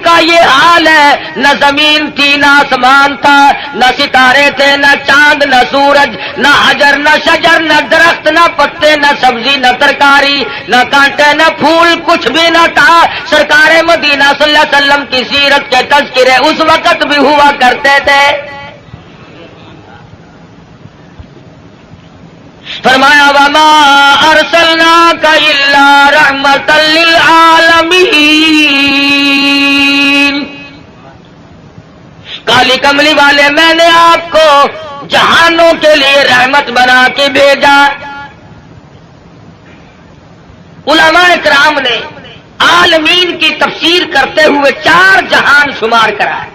کا یہ حال ہے، نہ زمین تھی نہ آسمان تھا، نہ ستارے تھے نہ چاند نہ سورج، نہ حجر نہ شجر، نہ درخت نہ پتے، نہ سبزی نہ ترکاری، نہ کانٹے نہ پھول، کچھ بھی نہ تھا۔ سرکار مدینہ صلی اللہ علیہ وسلم کی سیرت کے تذکرے اس وقت بھی ہوا کرتے تھے۔ فرمایا وما ارسلناک الا رحمۃ للعالمین، کالی کملی والے میں نے آپ کو جہانوں کے لیے رحمت بنا کے بھیجا۔ علماء کرام نے عالمین کی تفسیر کرتے ہوئے 4 جہان شمار کرا ہے۔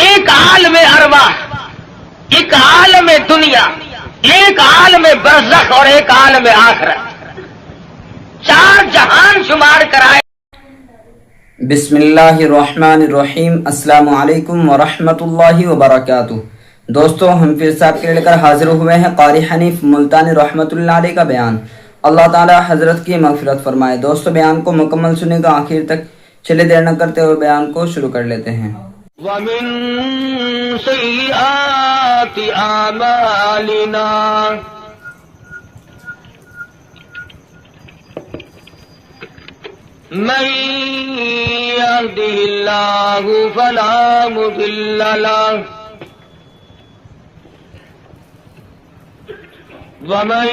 ایک عالم ارواح، ایک عالم دنیا، ایک عالم برزخ اور ایک عالم آخرت، 4 جہان شمار کرائے۔ بسم اللہ الرحمن الرحیم۔ السلام علیکم ورحمۃ اللہ وبرکاتہ۔ دوستو، ہم پھر صاحب کے لے کر حاضر ہوئے ہیں قاری حنیف ملتانی رحمۃ اللہ علیہ کا بیان۔ اللہ تعالی حضرت کی مغفرت فرمائے۔ دوستو، بیان کو مکمل سنیں گا آخر تک، چلے دیر نہ کرتے ہوئے بیان کو شروع کر لیتے ہیں۔ وَمِن سَيِّئَاتِ أَعْمَالِنَا، مَن يَهْدِهِ اللَّهُ فَلَا مُضِلَّ لَهُ وَمَن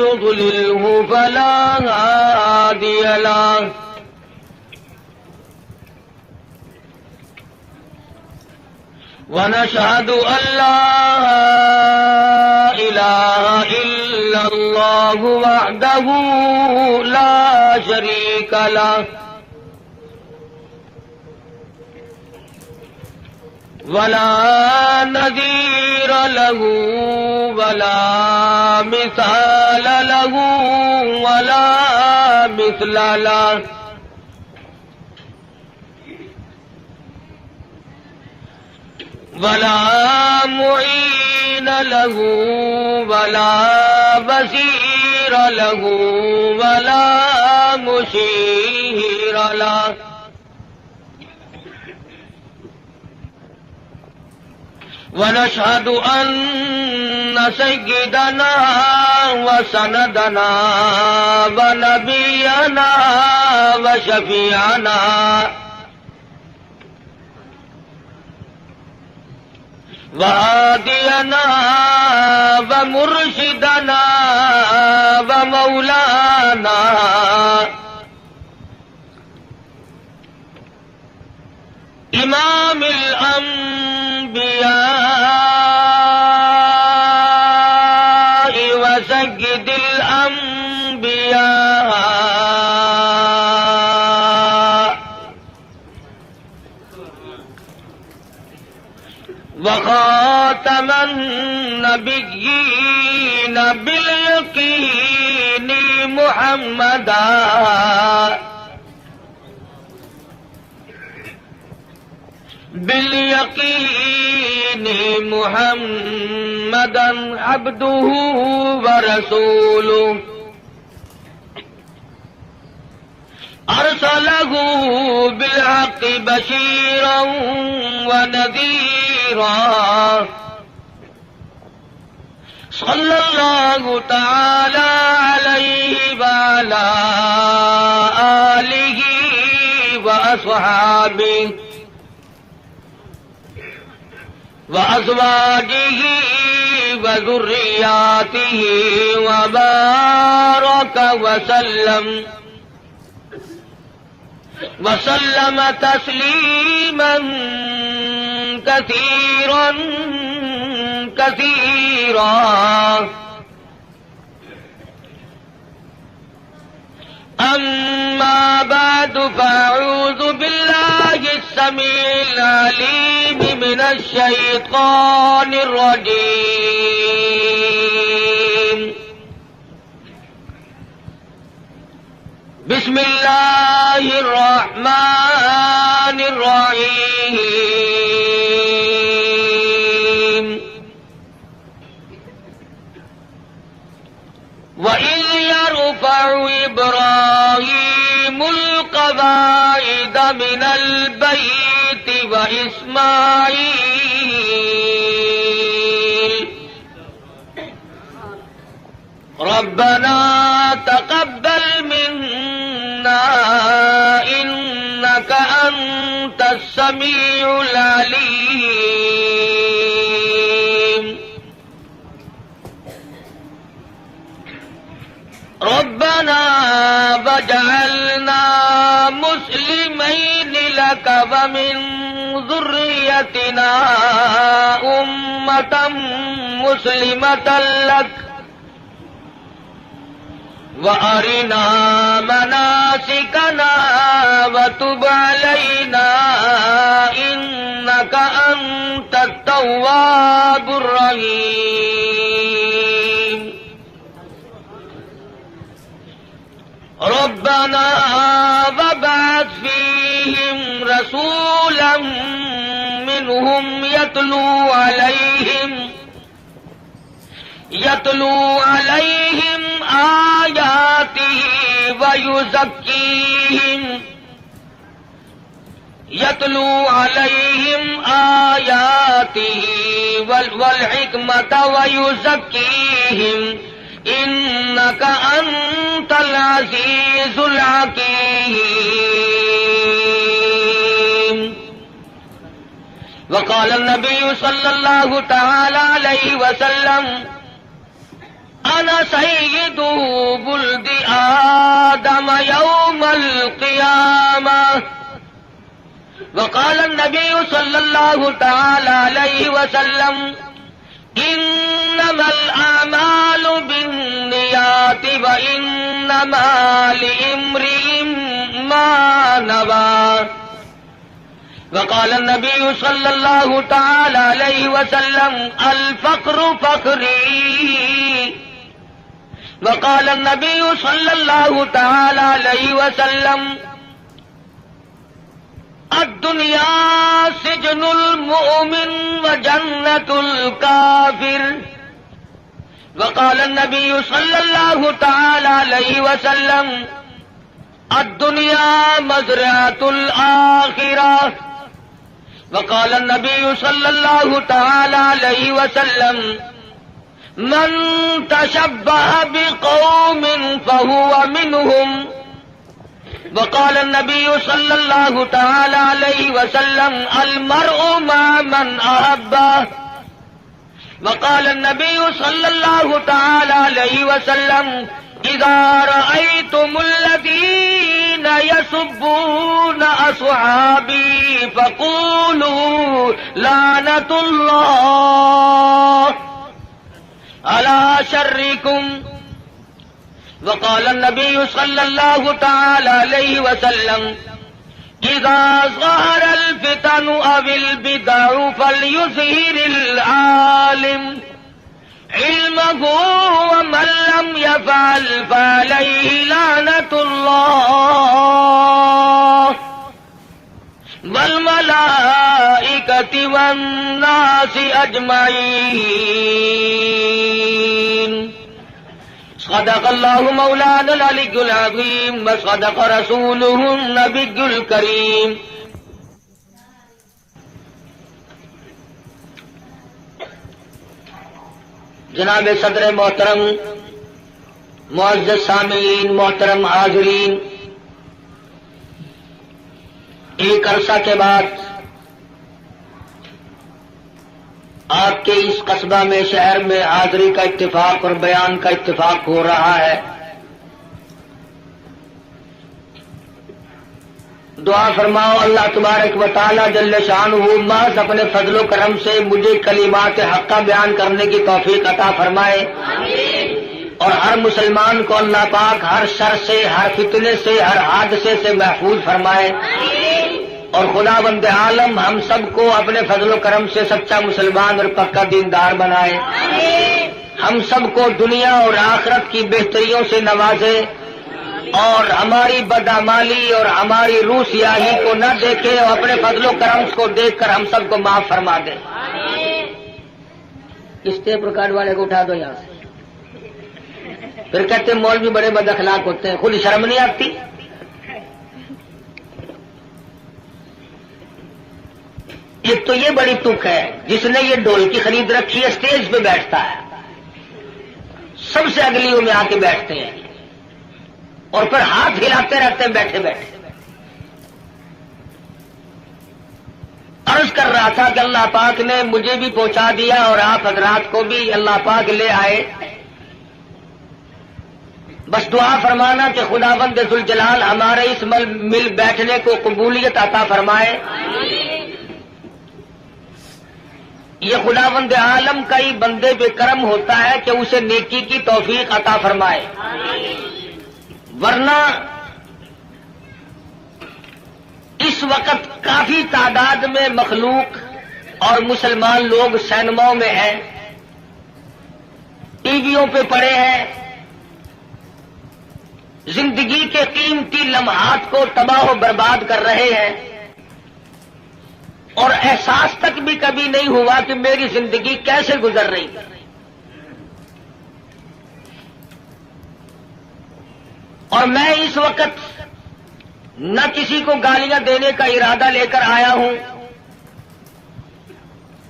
يُضْلِلْهُ فَلَا هَادِيَ لَهُ، ونشهد أن لا إله إلا الله وحده لا شريك له، ولا نذير له ولا مثال له ولا مثل له، ولا معين له ولا بصير له ولا مشير له، ونشهد أن سيدنا وسندنا ونبينا وشفيعنا وهادينا ومرشدنا ومولانا إمام الأنبياء وسيد الأنبياء وخاتم النبيين باليقين محمدا باليقين محمدا عبده ورسوله أرسله بالحق بشيرا ونذيرا، صلى الله تعالى عليه وعلى آله وأصحابه وأزواجه وذرياته وبارك وسلم تسليما كثيرا كثيرا۔ أما بعد، فأعوذ بالله السميع العليم من الشيطان الرجيم، بسم الله الرحمن الرحيم۔ وَإِذْ يَرْفَعُ إِبْرَاهِيمُ وإسماعيل ربنا تقبل منا إنك أنت السميع العليم ربنا واجعلنا مسلمين لك ومن ذريتنا أمة مسلمة لك وأرنا مناسكنا وتب علينا إنك أنت التواب الرحيم ربنا وابعث فيهم رسولا منهم يتلو عليهم آياته والحكمة ويزكيهم إنك أنت العزيز الحكيم وقال النبي صلى الله تعالى عليه وسلم أنا سيد ولد آدم يوم القيامة وقال النبي صلى الله تعالى عليه وسلم إنما الأعمال بالنيات وإنما لامرئ ما نوى وقال النبي صلى الله تعالى عليه وسلم الفقر فقري وقال النبي صلى الله تعالى عليه وسلم الدنيا سجن المؤمن وجنة الكافر وقال النبي صلى الله تعالى عليه وسلم الدنيا مزرعة الآخرة وقال النبي صلى الله تعالى عليه وسلم من تشبه بقوم فهو منهم وقال النبي صلى الله تعالى عليه وسلم المرء مع من أحبه وقال النبي صلى الله تعالى عليه وسلم إذا رأيتم الذين يسبون أصحابي فقولوا لعنة الله على شركم وقال النبي صلى الله تعالى عليه وسلم إذا ظهر الفتن أو البدع فليظهر العالم علمه ومن لم يفعل فعليه لعنة الله والملائكة والناس أجمعين صدق الله مولانا العلي العظيم وصدق رسوله النبي الكريم جناب صدر محترم، معزز سامعین، محترم حاضرین، ایک عرصہ کے بعد آپ کے اس قصبہ میں، شہر میں حاضری کا اتفاق اور بیان کا اتفاق ہو رہا ہے۔ دعا فرماؤ اللہ تبارک و تعالی جل شانہ محض اپنے فضل و کرم سے مجھے کلمات حقہ بیان کرنے کی توفیق عطا فرمائے، اور ہر مسلمان کو اللہ پاک ہر شر سے، ہر فتنے سے، ہر حادثے سے محفوظ فرمائے، اور خدا بند عالم ہم سب کو اپنے فضل و کرم سے سچا مسلمان اور پکا دیندار بنائے، ہم سب کو دنیا اور آخرت کی بہتریوں سے نوازے، اور ہماری بدعمالی اور ہماری روح سیاہی کو نہ دیکھے، اور اپنے فضل و کرم کو دیکھ کر ہم سب کو معاف فرما دے۔ اس ٹیپ ریکارڈ والے کو اٹھا دو یہاں سے۔ پھر کہتے ہیں مولوی بڑے بد اخلاق ہوتے ہیں، خود شرم نہیں آتی؟ ایک تو یہ بڑی تک ہے، جس نے یہ ڈھولکی خرید رکھی ہے اسٹیج پہ بیٹھتا ہے، سب سے اگلیوں میں آ کے بیٹھتے ہیں اور پھر ہاتھ ہلاتے رہتے ہیں بیٹھے بیٹھے۔ عرض کر رہا تھا کہ اللہ پاک نے مجھے بھی پہنچا دیا اور آپ حضرات کو بھی اللہ پاک لے آئے، بس دعا فرمانا کہ خداوند ذوالجلال ہمارے اس مل بیٹھنے کو قبولیت عطا فرمائے۔ یہ خداوند عالم کا ہی بندے پہ کرم ہوتا ہے کہ اسے نیکی کی توفیق عطا فرمائے، ورنہ اس وقت کافی تعداد میں مخلوق اور مسلمان لوگ سینماؤں میں ہیں، ٹی ویوں پہ پڑے ہیں، زندگی کے قیمتی لمحات کو تباہ و برباد کر رہے ہیں، اور احساس تک بھی کبھی نہیں ہوا کہ میری زندگی کیسے گزر رہی۔ اور میں اس وقت نہ کسی کو گالیاں دینے کا ارادہ لے کر آیا ہوں،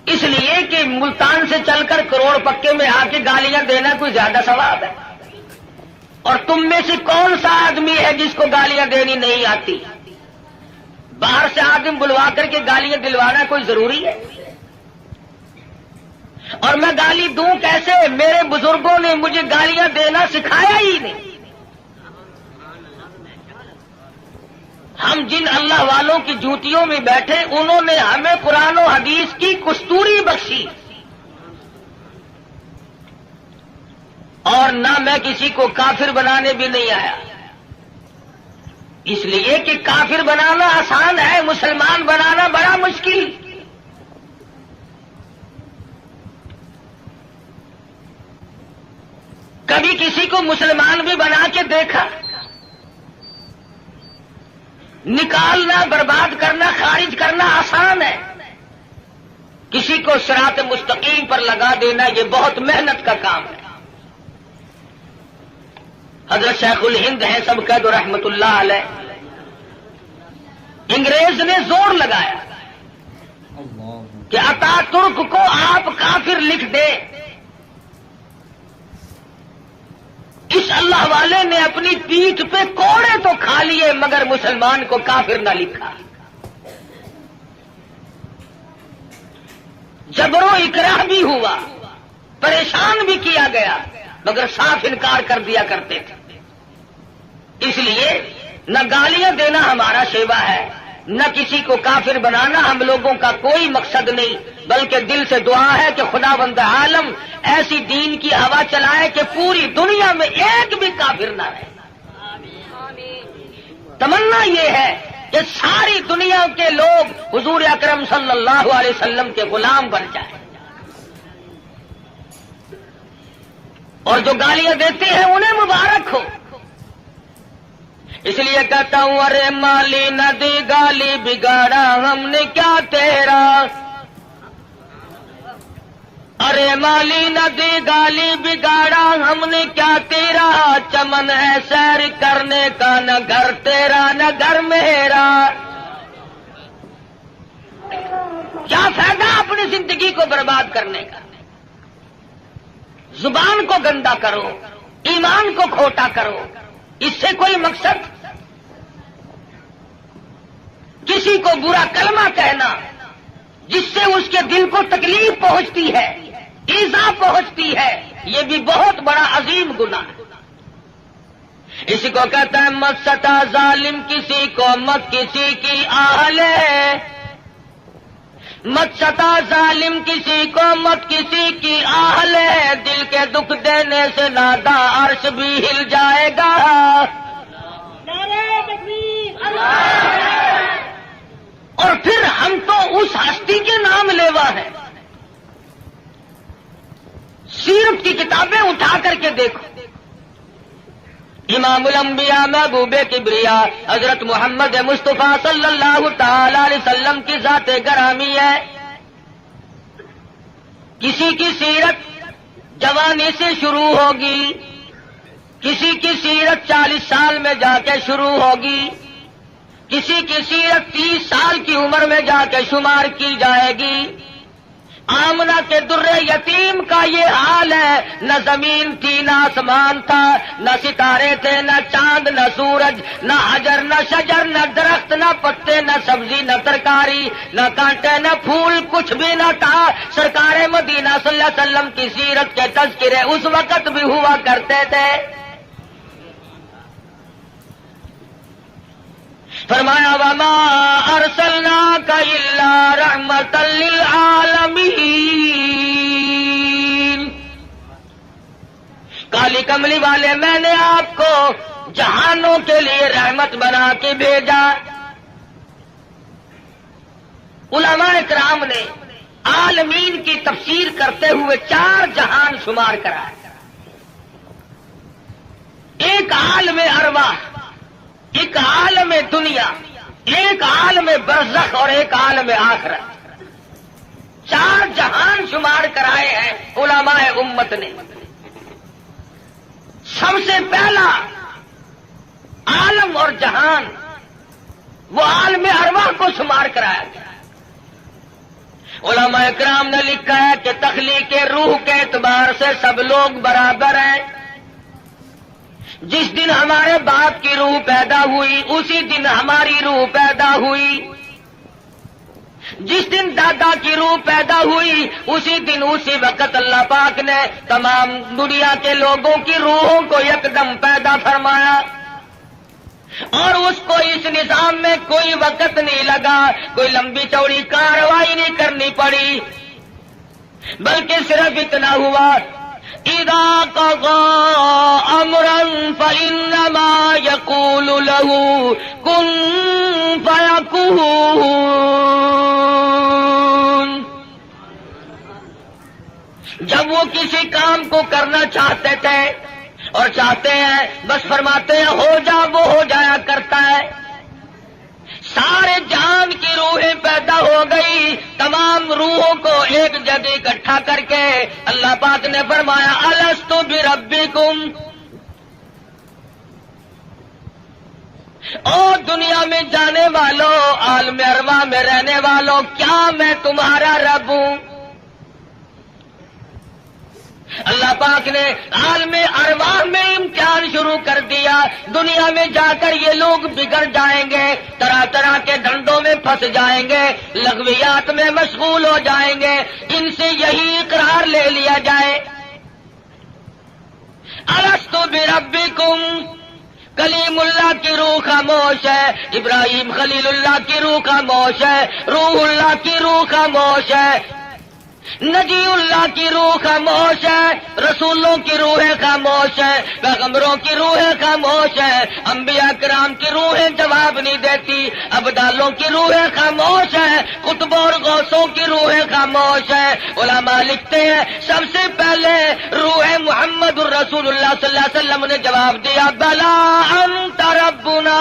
اس لیے کہ ملتان سے چل کر کروڑ پکے میں آ کے گالیاں دینا کوئی زیادہ ثواب ہے، اور تم میں سے کون سا آدمی ہے جس کو گالیاں دینی نہیں آتی؟ باہر سے آدمی بلوا کر کے گالیاں دلوانا کوئی ضروری ہے؟ اور میں گالی دوں کیسے؟ میرے بزرگوں نے مجھے گالیاں دینا سکھایا ہی نہیں۔ ہم جن اللہ والوں کی جوتیوں میں بیٹھے، انہوں نے ہمیں قرآن و حدیث کی کستوری بخشی، اور نہ میں کسی کو کافر بنانے بھی نہیں آیا، اس لیے کہ کافر بنانا آسان ہے، مسلمان بنانا بڑا مشکل۔ کبھی کسی کو مسلمان بھی بنا کے دیکھا؟ نکالنا، برباد کرنا، خارج کرنا آسان ہے، کسی کو صراط مستقیم پر لگا دینا یہ بہت محنت کا کام ہے۔ حضرت شیخ الہند ہیں سب قید رحمت اللہ علیہ، انگریز نے زور لگایا کہ اتا ترک کو آپ کافر لکھ دیں، اس اللہ والے نے اپنی پیٹھ پہ کوڑے تو کھا لیے مگر مسلمان کو کافر نہ لکھا۔ جبر و اکراہ بھی ہوا، پریشان بھی کیا گیا، مگر صاف انکار کر دیا کرتے تھے۔ اس لیے نہ گالیاں دینا ہمارا شیوا ہے، نہ کسی کو کافر بنانا ہم لوگوں کا کوئی مقصد نہیں، بلکہ دل سے دعا ہے کہ خداوند عالم ایسی دین کی ہوا چلائے کہ پوری دنیا میں ایک بھی کافر نہ رہے۔ تمنا یہ ہے کہ ساری دنیا کے لوگ حضور اکرم صلی اللہ علیہ وسلم کے غلام بن جائیں، اور جو گالیاں دیتے ہیں انہیں مبارک ہو۔ اس لیے کہتا ہوں ارے مالی ندی گالی بگاڑا ہم نے کیا تیرا، ارے مالی ندی گالی بگاڑا ہم نے کیا تیرا، چمن ہے سیر کرنے کا نہ گھر تیرا نہ گھر میرا۔ کیا فائدہ اپنی زندگی کو برباد کرنے کا؟ زبان کو گندا کرو، ایمان کو کھوٹا کرو، اس سے کوئی مقصد؟ کسی کو برا کلمہ کہنا جس سے اس کے دل کو تکلیف پہنچتی ہے، ایذا پہنچتی ہے، یہ بھی بہت بڑا عظیم گناہ ہے۔ اسی کو کہتا ہے مت ستا ظالم کسی کو مت کسی کی آہ لے، مت ستا ظالم کسی کو مت کسی کی آہ لے، دل کے دکھ دینے سے نادا عرش بھی ہل جائے گا۔ اور پھر ہم تو اس ہستی کے نام لیوا ہیں۔ سیرت کی کتابیں اٹھا کر کے دیکھو، امام الانبیاء محبوب کبریا حضرت محمد مصطفیٰ صلی اللہ تعالی علیہ وسلم کی ذات گرامی ہے۔ کسی کی سیرت جوانی سے شروع ہوگی، کسی کی سیرت 40 سال میں جا کے شروع ہوگی، کسی کی سیرت 30 سال کی عمر میں جا کے شمار کی جائے گی. آمنہ کے در یتیم کا یہ حال ہے. نہ زمین تھی نہ آسمان تھا، نہ ستارے تھے، نہ چاند نہ سورج، نہ حجر نہ شجر، نہ درخت نہ پتے، نہ سبزی نہ ترکاری، نہ کانٹے نہ پھول، کچھ بھی نہ تھا. سرکار مدینہ صلی اللہ علیہ وسلم کی سیرت کے تذکرے اس وقت بھی ہوا کرتے تھے. فرمایا وما ارسلناک الا رحمتا للعالمین. کالی کملی والے میں نے آپ کو جہانوں کے لیے رحمت بنا کے بھیجا. علماء کرام نے عالمین کی تفسیر کرتے ہوئے 4 جہان شمار کرا. ایک عالم ارواح، ایک عالم دنیا، ایک عالم برزخ اور ایک عالم آخرت. 4 جہان شمار کرائے ہیں علماء امت نے. سب سے پہلا عالم اور جہان وہ عالم ارواح کو شمار کرایا گیا. علماء کرام نے لکھا ہے کہ تخلیق روح کے اعتبار سے سب لوگ برابر ہیں. جس دن ہمارے باپ کی روح پیدا ہوئی اسی دن ہماری روح پیدا ہوئی. جس دن دادا کی روح پیدا ہوئی اسی دن اسی وقت اللہ پاک نے تمام دنیا کے لوگوں کی روحوں کو یکدم پیدا فرمایا. اور اس کو اس نظام میں کوئی وقت نہیں لگا، کوئی لمبی چوڑی کارروائی نہیں کرنی پڑی، بلکہ صرف اتنا ہوا اذا قضى امرا فانما يقول له كن فيكون. جب وہ کسی کام کو کرنا چاہتے تھے اور چاہتے ہیں بس فرماتے ہیں ہو جا، وہ ہو جایا کرتا ہے. سارے جہان کی روحیں پیدا ہو گئی. تمام روحوں کو ایک جگہ اکٹھا کر کے اللہ پاک نے فرمایا الست بربکم. او دنیا میں جانے والوں، عالم ارواح میں رہنے والوں، کیا میں تمہارا رب ہوں؟ اللہ پاک نے عالم ارواح میں امتحان شروع کر دیا. دنیا میں جا کر یہ لوگ بگڑ جائیں گے، طرح طرح کے دھندوں میں پھنس جائیں گے، لغویات میں مشغول ہو جائیں گے. ان سے یہی اقرار لے لیا جائے الست بربکم. کلیم اللہ کی روح خاموش ہے، ابراہیم خلیل اللہ کی روح خاموش ہے، روح اللہ کی روح خاموش ہے، نجی اللہ کی روح خاموش ہے، رسولوں کی روحیں خاموش ہیں، پیغمبروں کی روحیں خاموش ہیں، انبیاء کرام کی روحیں جواب نہیں دیتی، ابدالوں کی روحیں خاموش ہیں، قطبوں اور غوثوں کی روحیں خاموش ہیں. علماء لکھتے ہیں سب سے پہلے روح محمد الرسول اللہ صلی اللہ علیہ وسلم نے جواب دیا بلا انت ربنا.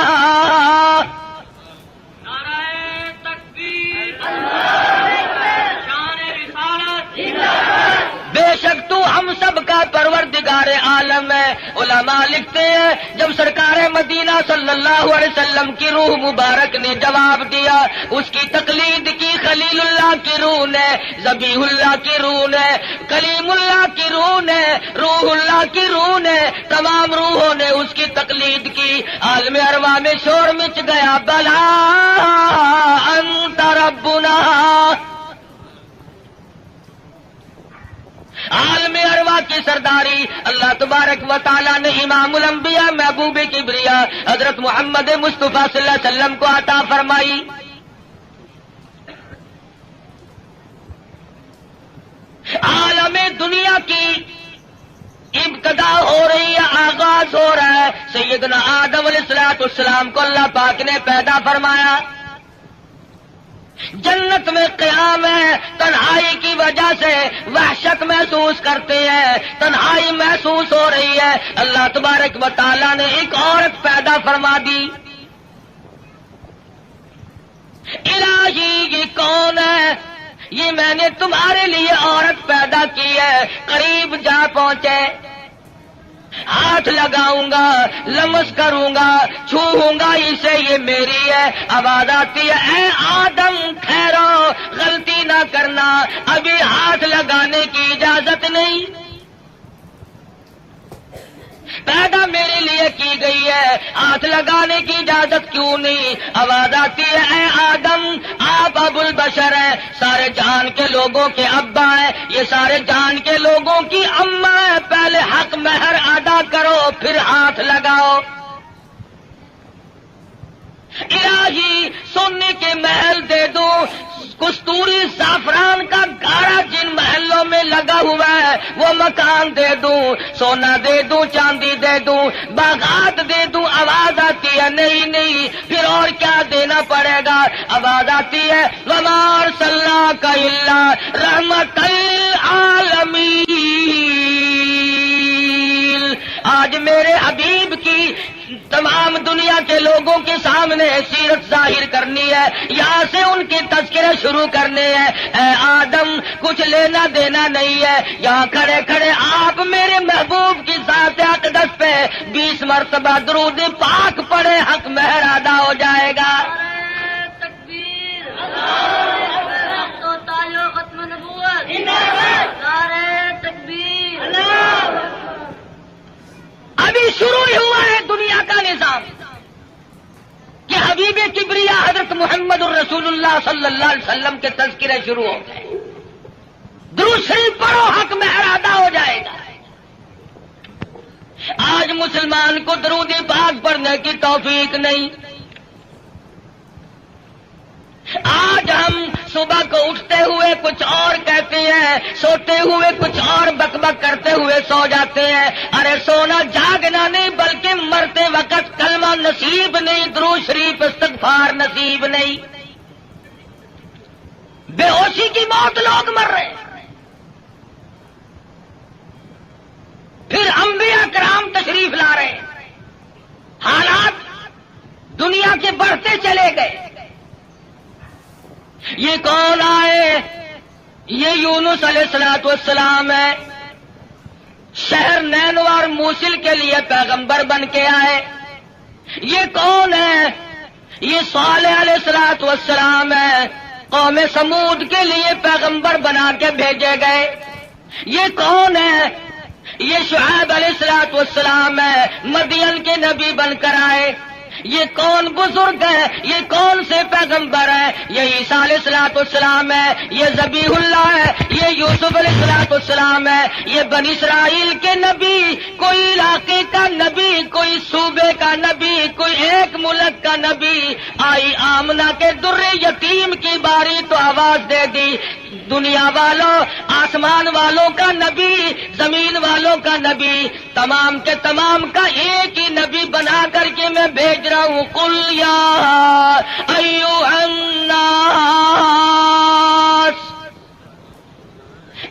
بے شک تو ہم سب کا پروردگار عالم ہے. علماء لکھتے ہیں جب سرکار مدینہ صلی اللہ علیہ وسلم کی روح مبارک نے جواب دیا، اس کی تقلید کی خلیل اللہ کی روح نے، ذبیح اللہ کی روح نے، کلیم اللہ کی روح نے، روح اللہ کی روح نے، تمام روحوں نے اس کی تقلید کی. عالم ارواح میں شور مچ گیا بلا انت ربنا. عالم ارواح کی سرداری اللہ تبارک و تعالیٰ نے امام الانبیاء محبوب کبریا حضرت محمد مصطفیٰ صلی اللہ علیہ وسلم کو عطا فرمائی. عالم دنیا کی ابتدا ہو رہی ہے، آغاز ہو رہا ہے. سیدنا آدم علیہ السلام کو اللہ پاک نے پیدا فرمایا. جنت میں قیام ہے، تنہائی کی وجہ سے وحشت محسوس کرتے ہیں، تنہائی محسوس ہو رہی ہے. اللہ تبارک و تعالیٰ نے ایک عورت پیدا فرما دی. الہی یہ کون ہے؟ یہ میں نے تمہارے لیے عورت پیدا کی ہے. قریب جا پہنچے، ہاتھ لگاؤں گا، لمس کروں گا، چھوؤں گا اسے، یہ یہ میری ہے. آواز آتی ہے اے آدم ٹھہرو، غلطی نہ کرنا، ابھی ہاتھ لگانے کی اجازت نہیں. پیدا میرے لیے کی گئی ہے، ہاتھ لگانے کی اجازت کیوں نہیں؟ آواز آتی ہے اے آدم آپ ابو البشر ہیں، سارے جہان کے لوگوں کے ابا ہیں، یہ سارے جہان کے لوگوں کی اماں ہیں، پہلے حق مہر ادا کرو پھر ہاتھ لگاؤ. الہی سونے کے محل دے دو، کستوری زعفران کا گارا جن محلوں میں لگا ہوا ہے وہ مکان دے دوں، سونا دے دوں، چاندی دے دوں، باغات دے دوں. آواز آتی ہے نہیں نہیں، پھر اور کیا دینا پڑے گا؟ آواز آتی ہے وما ارسلناک الا رحمۃ للعالمین. آج میرے حبیب کی تمام دنیا کے لوگوں کے سامنے سیرت ظاہر کرنی ہے، یہاں سے ان کے تذکرے شروع کرنے ہیں. اے آدم کچھ لینا دینا نہیں ہے، یہاں کھڑے کھڑے آپ میرے محبوب کی ذات اقدس پہ 20 مرتبہ درود پاک پڑے، حق مہر ادا ہو جائے گا. ابھی شروع ہی ہوا ہے دنیا کا نظام کہ حبیب کبریا حضرت محمد الرسول اللہ صلی اللہ علیہ وسلم کے تذکرے شروع ہو گئے. درود شریف پڑھو حق مہر ادا ہو جائے گا. آج مسلمان کو درود پاک پڑھنے کی توفیق نہیں. آج ہم صبح کو اٹھتے ہوئے کچھ اور کہتے ہیں، سوتے ہوئے کچھ اور بک بک کرتے ہوئے سو جاتے ہیں. ارے سونا جاگنا نہیں بلکہ مرتے وقت کلمہ نصیب نہیں، درود شریف استغفار نصیب نہیں. بے ہوشی کی موت لوگ مر رہے ہیں. پھر انبیاء کرام تشریف لا رہے ہیں. حالات دنیا کے بڑھتے چلے گئے. یہ کون آئے؟ یہ یونس علیہ الصلوۃ والسلام ہے. شہر نینوار موصل کے لیے پیغمبر بن کے آئے. یہ کون ہے؟ یہ صالح علیہ الصلوۃ والسلام ہے، قوم سمود کے لیے پیغمبر بنا کے بھیجے گئے. یہ کون ہے؟ یہ شعیب علیہ الصلوۃ والسلام ہے، مدین کے نبی بن کر آئے. یہ کون بزرگ ہے؟ یہ کون سے پیغمبر ہے؟ یہ عیسیٰ علیہ الصلوۃ والسلام ہے، یہ ذبیح اللہ ہے، یہ یوسف علیہ الصلوۃ والسلام ہے، یہ بنی اسرائیل کے نبی. کوئی علاقے کا نبی، کوئی صوبے کا نبی، کوئی ایک ملک کا نبی. آئی آمنہ کے در یتیم کی باری تو آواز دے دی دنیا والوں، آسمان والوں کا نبی، زمین والوں کا نبی، تمام کے تمام کا ایک ہی نبی بنا کر کے میں بھیج رہا ہوں. قل یا ایھا الناس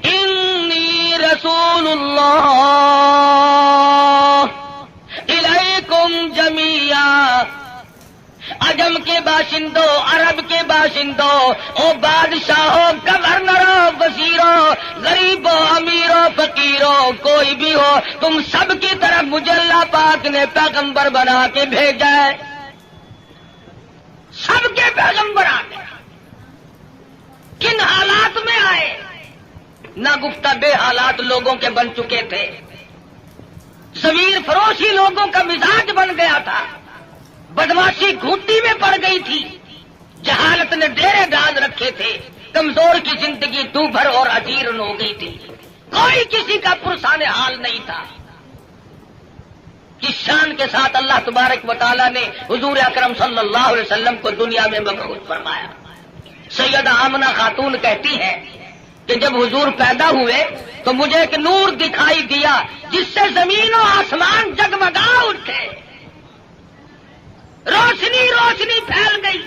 انی رسول اللہ الیکم جمیعا. عجم کے باشندوں، عرب کے باشندوں، او بادشاہوں، گورنروں، وزیروں، غریبوں، امیروں، فقیروں، کوئی بھی ہو، تم سب کی طرف مجھے اللہ پاک نے پیغمبر بنا کے بھیجا ہے. سب کے پیغمبر آتے. کن حالات میں آئے؟ نہ گفتہ بے حالات لوگوں کے بن چکے تھے. ضمیر فروشی لوگوں کا مزاج بن گیا تھا. بدماشی گھوٹی میں پڑ گئی تھی. جہالت نے ڈیرے ڈال رکھے تھے. کمزور کی زندگی دو بھر اور اجیرن ہو گئی تھی. کوئی کسی کا پرسان حال نہیں تھا. کس شان کے ساتھ اللہ تبارک و تعالیٰ نے حضور اکرم صلی اللہ علیہ وسلم کو دنیا میں مبعوث فرمایا. سیدہ آمنہ خاتون کہتی ہے کہ جب حضور پیدا ہوئے تو مجھے ایک نور دکھائی دیا جس سے زمین و آسمان جگمگا اٹھے. روشنی روشنی پھیل گئی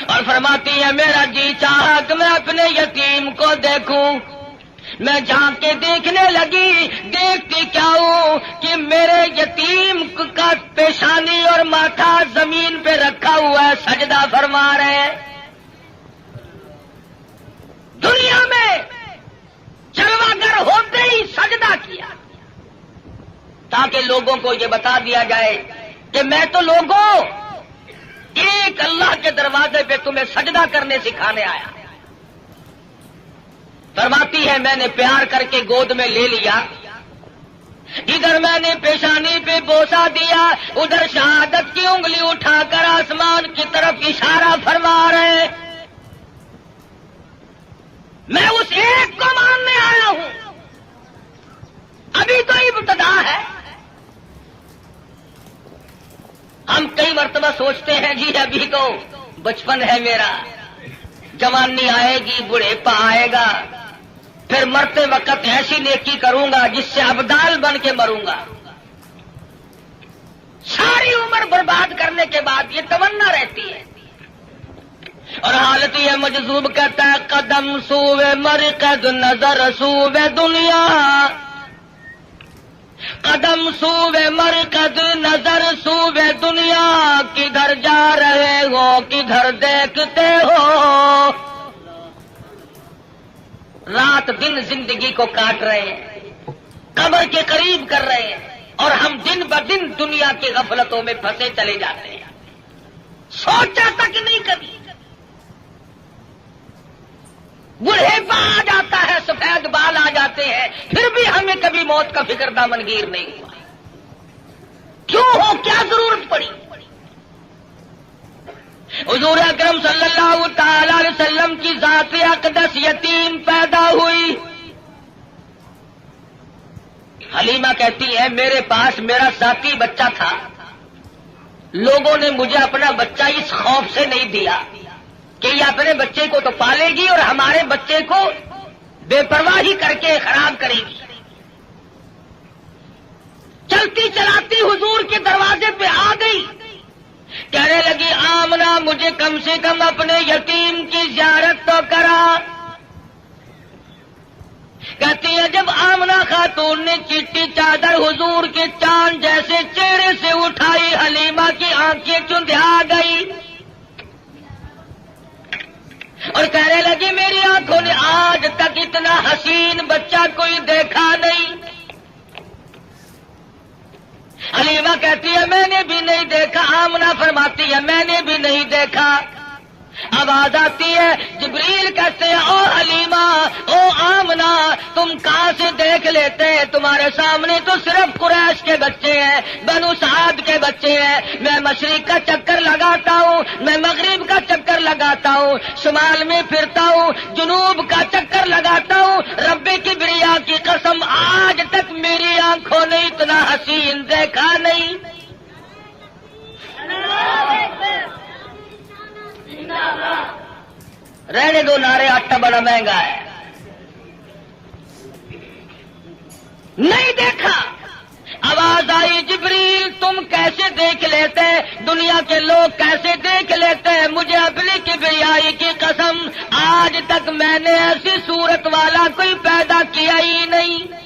اور فرماتی ہے میرا جی چاہا کہ میں اپنے یتیم کو دیکھوں. میں جھانک کے دیکھنے لگی. دیکھتی کیا ہوں کہ میرے یتیم کا پیشانی اور ماتھا زمین پہ رکھا ہوا ہے، سجدہ فرما رہے ہیں. دنیا میں چرواگر ہوتے ہی سجدہ کیا تاکہ لوگوں کو یہ بتا دیا جائے کہ میں تو لوگوں ایک اللہ کے دروازے پہ تمہیں سجدہ کرنے سکھانے آیا. فرماتی ہے میں نے پیار کر کے گود میں لے لیا, ادھر میں نے پیشانی پہ بوسا دیا, ادھر شہادت کی انگلی اٹھا کر آسمان کی طرف اشارہ فرما رہے. میں اس ایک کو ماننے آیا ہوں, ابھی تو ابتدا ہے. ہم کئی مرتبہ سوچتے ہیں جی ابھی تو بچپن ہے میرا, جوانی آئے گی, بڑھیپا آئے گا, پھر مرتے وقت ایسی نیکی کروں گا جس سے ابدال بن کے مروں گا. ساری عمر برباد کرنے کے بعد یہ تمنا رہتی ہے. اور حالت یہ مجذوب کہتا ہے قدم سوے مرقد نظر سوے دنیا, قدم سوے مرقد نظر سوے دنیا, کدھر جا رہے ہو کدھر دیکھتے ہو. رات دن زندگی کو کاٹ رہے ہیں, قبر کے قریب کر رہے ہیں, اور ہم دن بدن دنیا کی غفلتوں میں پھنسے چلے جاتے ہیں. سوچا تک نہیں کبھی. بڑھیپا آ جاتا ہے, سفید بال آ جاتے ہیں, پھر بھی ہمیں کبھی موت کا فکر دامنگیر نہیں ہوا. کیوں ہو, کیا ضرورت پڑی؟ حضور اکرم صلی اللہ تعالی علیہ وسلم کی ذات اقدس یتیم پیدا ہوئی. حلیمہ کہتی ہے میرے پاس میرا ذاتی بچہ تھا, لوگوں نے مجھے اپنا بچہ اس خوف سے نہیں دیا کہ یہ اپنے بچے کو تو پالے گی اور ہمارے بچے کو بے پرواہی کر کے خراب کرے گی. چلتی چلاتی حضور کے دروازے پہ آ گئی, کہنے لگی آمنہ مجھے کم سے کم اپنے یتیم کی زیارت تو کرا. کہتی ہے جب آمنہ خاتون نے چٹی چادر حضور کے چاند جیسے چہرے سے اٹھائی, حلیمہ کی آنکھیں چندھا گئی اور کہنے لگی میری آنکھوں نے آج تک اتنا حسین بچہ کوئی دیکھا نہیں. حلیمہ کہتی ہے میں نے بھی نہیں دیکھا. آمنہ فرماتی ہے میں نے بھی نہیں دیکھا. آواز آتی ہے, جبریل کہتے ہیں او حلیمہ او آمنہ تم کہاں سے دیکھ لیتے, تمہارے سامنے تو صرف قریش کے بچے ہیں, بنو سعد کے بچے ہیں. میں مشرق کا چکر لگاتا ہوں, میں مغرب کا چکر لگاتا ہوں, شمال میں پھرتا ہوں, جنوب کا چکر لگاتا ہوں. رب کبریا کی قسم آج تک میری آنکھوں نے اتنا حسین دیکھا نہیں. رہنے دو نعرے, آٹا بڑا مہنگا ہے. نہیں دیکھا. آواز آئی جبریل تم کیسے دیکھ لیتے, دنیا کے لوگ کیسے دیکھ لیتے, مجھے اپنی کبریائی کی قسم آج تک میں نے ایسی صورت والا کوئی پیدا کیا ہی نہیں.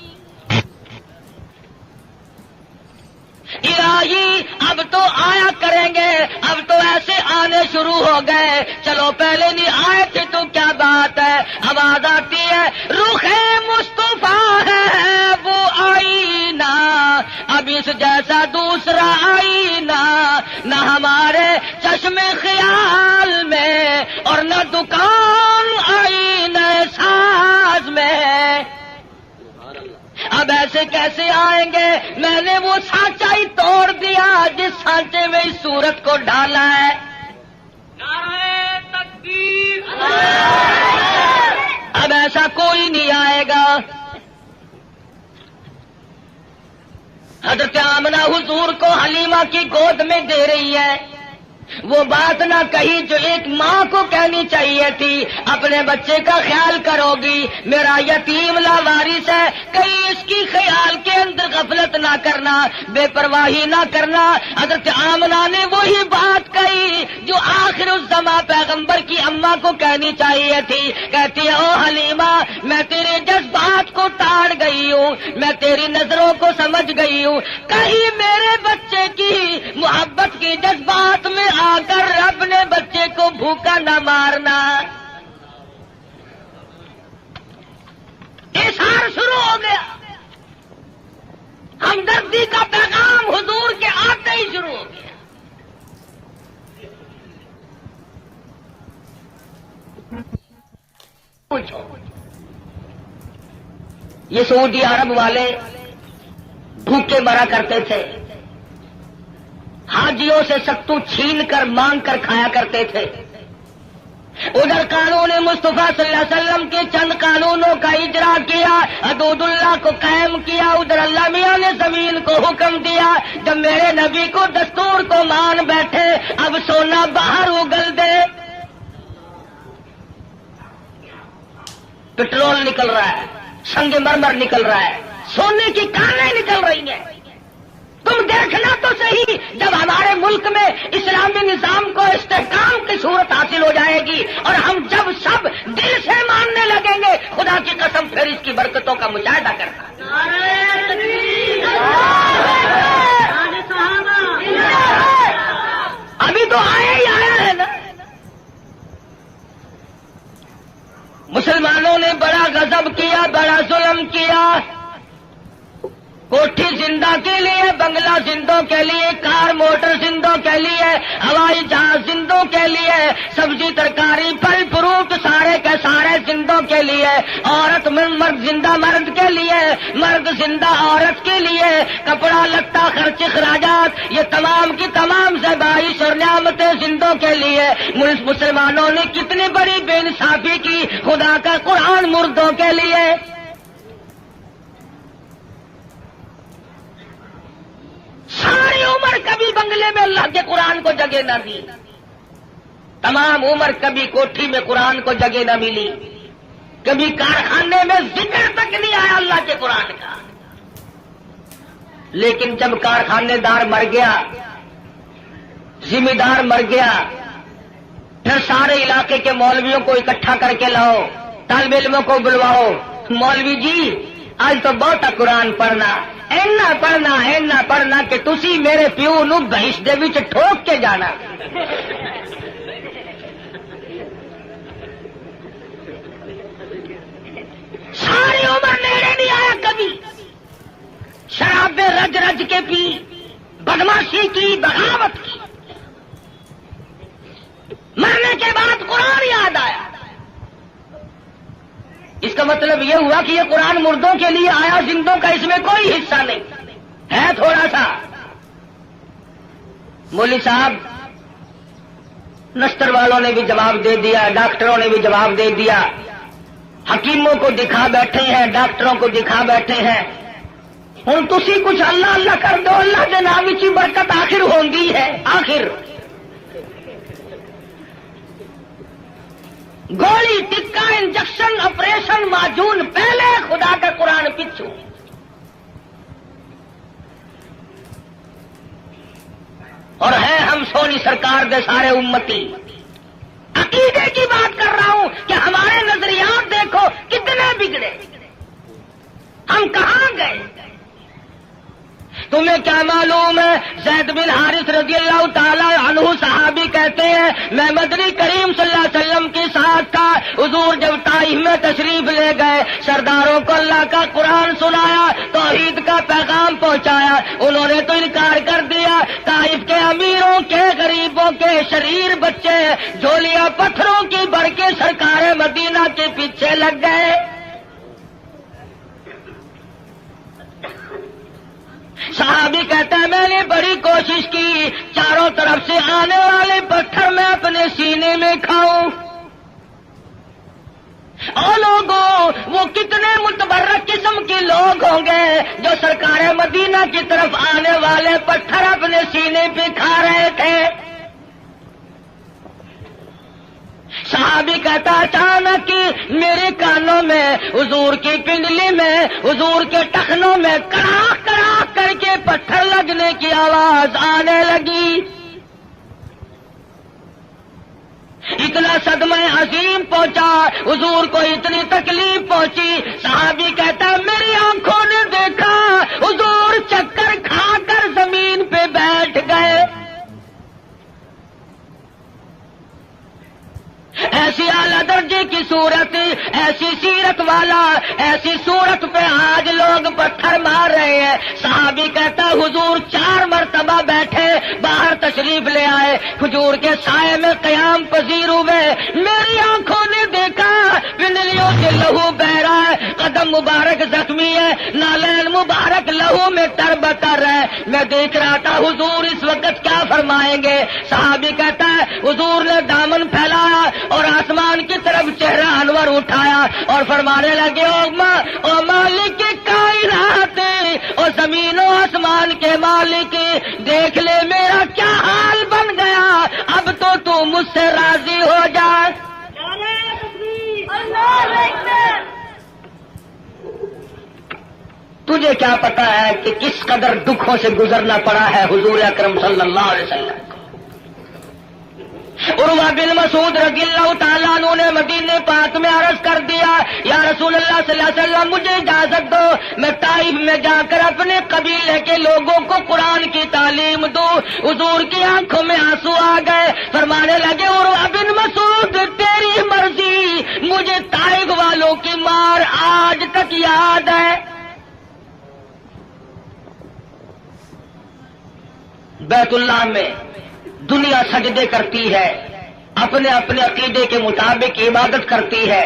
الہی اب تو آیا کریں گے, اب تو ایسے آنے شروع ہو گئے, چلو پہلے نہیں آئے تھے تو کیا بات ہے. آواز آتی ہے رخ مصطفیٰ ہے وہ آئینہ, اب اس جیسا دوسرا آئینہ نہ ہمارے چشم خیال میں اور نہ دکان آئینہ ساز میں. اب ایسے کیسے آئیں گے, میں نے وہ سانچا ہی توڑ دیا جس سانچے میں اس صورت کو ڈالا ہے. نعرہ تکبیر. اب ایسا کوئی نہیں آئے گا. حضرت آمنہ حضور کو حلیمہ کی گود میں دے رہی ہے. وہ بات نہ کہی جو ایک ماں کو کہنی چاہیے تھی, اپنے بچے کا خیال کرو گی, میرا یتیم لاوارث ہے, کہیں اس کی خیال کے اندر غفلت نہ کرنا, بے پرواہی نہ کرنا. حضرت آمنہ نے وہی بات کہی جو آخر الزماں پیغمبر کی اماں کو کہنی چاہیے تھی. کہتی ہے او حلیمہ میں تیرے جذبات کو ٹاڑ گئی ہوں, میں تیری نظروں کو سمجھ گئی ہوں, کہیں میرے بچے کی محبت کے جذبات میں آ کر اپنے بچے کو بھوکا نہ مارنا. اظہار شروع ہو گیا, ہمدردی کا پیغام حضور کے آتے ہی شروع ہو گیا. پوچھو. یہ سعودی عرب والے بھوکے مرا کرتے تھے, حاجیوں سے ستو چھین کر مانگ کر کھایا کرتے تھے. ادھر قانون مصطفیٰ صلی اللہ علیہ وسلم کے چند قانونوں کا اجرا کیا, حدود اللہ کو قائم کیا. ادھر اللہ میاں نے زمین کو حکم دیا, جب میرے نبی کو دستور کو مان بیٹھے, اب سونا باہر اگل دے. پٹرول نکل رہا ہے, سنگ مرمر نکل رہا ہے, سونے کی کانیں نکل رہی ہیں. تم دیکھنا تو صحیح, جب ہمارے ملک میں اسلامی نظام کو استحکام کی صورت حاصل ہو جائے گی اور ہم جب سب دل سے ماننے لگیں گے, خدا کی قسم پھر اس کی برکتوں کا مشاہدہ کرنا. ابھی تو آیا ہی آیا ہے نا. مسلمانوں نے بڑا غضب کیا, بڑا ظلم کیا. کوٹھی زندہ کے لیے, بنگلہ زندوں کے لیے, کار موٹر زندوں کے لیے, ہوائی جہاز زندوں کے لیے, سبزی ترکاری پھل فروٹ سارے کے سارے زندوں کے لیے, عورت مرد زندہ مرد کے لیے, مرد زندہ عورت کے لیے, کپڑا لتا خرچ اخراجات یہ تمام کی تمام زیبائش اور نعمتیں زندوں کے لیے. مسلمانوں نے کتنی بڑی بے انصافی کی, خدا کا قرآن مردوں کے لیے. ساری عمر کبھی بنگلے میں اللہ کے قرآن کو جگہ نہ دی, تمام عمر کبھی کوٹھی میں قرآن کو جگہ نہ ملی, کبھی کارخانے میں ذکر تک نہیں آیا اللہ کے قرآن کا. لیکن جب کارخانے دار مر گیا, ذمہ دار مر گیا, پھر سارے علاقے کے مولویوں کو اکٹھا کر کے لاؤ, طالب علموں کو بلواؤ, مولوی جی آج تو بہت قرآن پڑھنا, اینا پڑھنا کہ تسی میرے پیو نو بہش دے وچ ٹھوک کے جانا. ساری عمر نیڑے نہیں آیا کبھی, شرابیں رج رج کے پی, بدماشی کی, بغاوت کی. مرنے کے بعد قرآن یاد آیا. اس کا مطلب یہ ہوا کہ یہ قرآن مردوں کے لیے آیا, زندوں کا اس میں کوئی حصہ نہیں ہے. تھوڑا سا مولوی صاحب, نستر والوں نے بھی جواب دے دیا, ڈاکٹروں نے بھی جواب دے دیا, حکیموں کو دکھا بیٹھے ہیں, ڈاکٹروں کو دکھا بیٹھے ہیں. ہوں تسی کچھ اللہ اللہ کر دو, اللہ کے نام کی برکت آخر ہوندی ہے. آخر گولی ٹکا انجیکشن آپریشن معجون پہلے, خدا کا قرآن پچھو. اور ہے ہم سونی سرکار دے سارے امتی. عقیدے کی بات کر رہا ہوں کہ ہمارے نظریات دیکھو کتنے بگڑے, ہم کہاں گئے. تمہیں کیا معلوم ہے, زید بن حارث رضی اللہ تعالی عنہ صحابی کہتے ہیں میں مدنی کریم صلی اللہ علیہ وسلم کے ساتھ تھا. حضور جب طائف میں تشریف لے گئے, سرداروں کو اللہ کا قرآن سنایا, توحید کا پیغام پہنچایا, انہوں نے تو انکار کر دیا. طائف کے امیروں کے, غریبوں کے, شریر بچے جھولیاں پتھروں کی بھر کے سرکار مدینہ کے پیچھے لگ گئے. صحابی کہتا ہے میں نے بڑی کوشش کی, چاروں طرف سے آنے والے پتھر میں اپنے سینے میں کھاؤں. اور لوگوں, وہ کتنے متبرک قسم کے لوگ ہوں گے جو سرکار مدینہ کی طرف آنے والے پتھر اپنے سینے پہ کھا رہے تھے. صحابی کہتا اچانک میرے کانوں میں, حضور کی پنڈلی میں, حضور کے ٹخنوں میں کڑاک کڑاک کر کے پتھر لگنے کی آواز آنے لگی. اتنا صدمہ عظیم پہنچا, حضور کو اتنی تکلیف پہنچی. صحابی کہتا میری آنکھوں نے دیکھا حضور چکر کھا کر زمین پہ بیٹھ گئے. ایسی اعلیٰ درجے کی صورت, ایسی سیرت والا, ایسی صورت پہ آج لوگ پتھر مار رہے ہیں. صحابی کہتا حضور 4 مرتبہ بیٹھے, باہر تشریف لے آئے, حضور کے سائے میں قیام پذیر ہوئے. میری آنکھوں نے دیکھا پنڈلیوں سے لہو بہ رہا ہے، قدم مبارک زخمی ہے، نالین مبارک لہو میں تر بتر ہے۔ میں دیکھ رہا تھا حضور اس وقت کیا فرمائیں گے۔ صحابی کہتا ہے حضور نے دامن پھیلایا اور آسمان کی طرف چہرہ انور اٹھایا اور فرمانے لگے او مالک کائنات، او زمین و آسمان کے مالک، دیکھ لے میرا کیا حال بن گیا، اب تو مجھ سے راضی ہو جا۔ تجھے کیا پتا ہے کہ کس قدر دکھوں سے گزرنا پڑا ہے حضور اکرم صلی اللہ علیہ وسلم کو۔ عروہ بن مسعود رضی اللہ تعالیٰ عنہ نے مدینے پاک میں عرض کر دیا یا رسول اللہ صلی اللہ علیہ وسلم مجھے اجازت دو میں طائف میں جا کر اپنے قبیلے کے لوگوں کو قرآن کی تعلیم دوں۔ حضور کی آنکھوں میں آنسو آ گئے، فرمانے لگے عروہ بن مسعود تیری مرضی، مجھے طائف والوں کی مار آج تک یاد ہے۔ بیت اللہ میں دنیا سجدے کرتی ہے، اپنے اپنے عقیدے کے مطابق عبادت کرتی ہے۔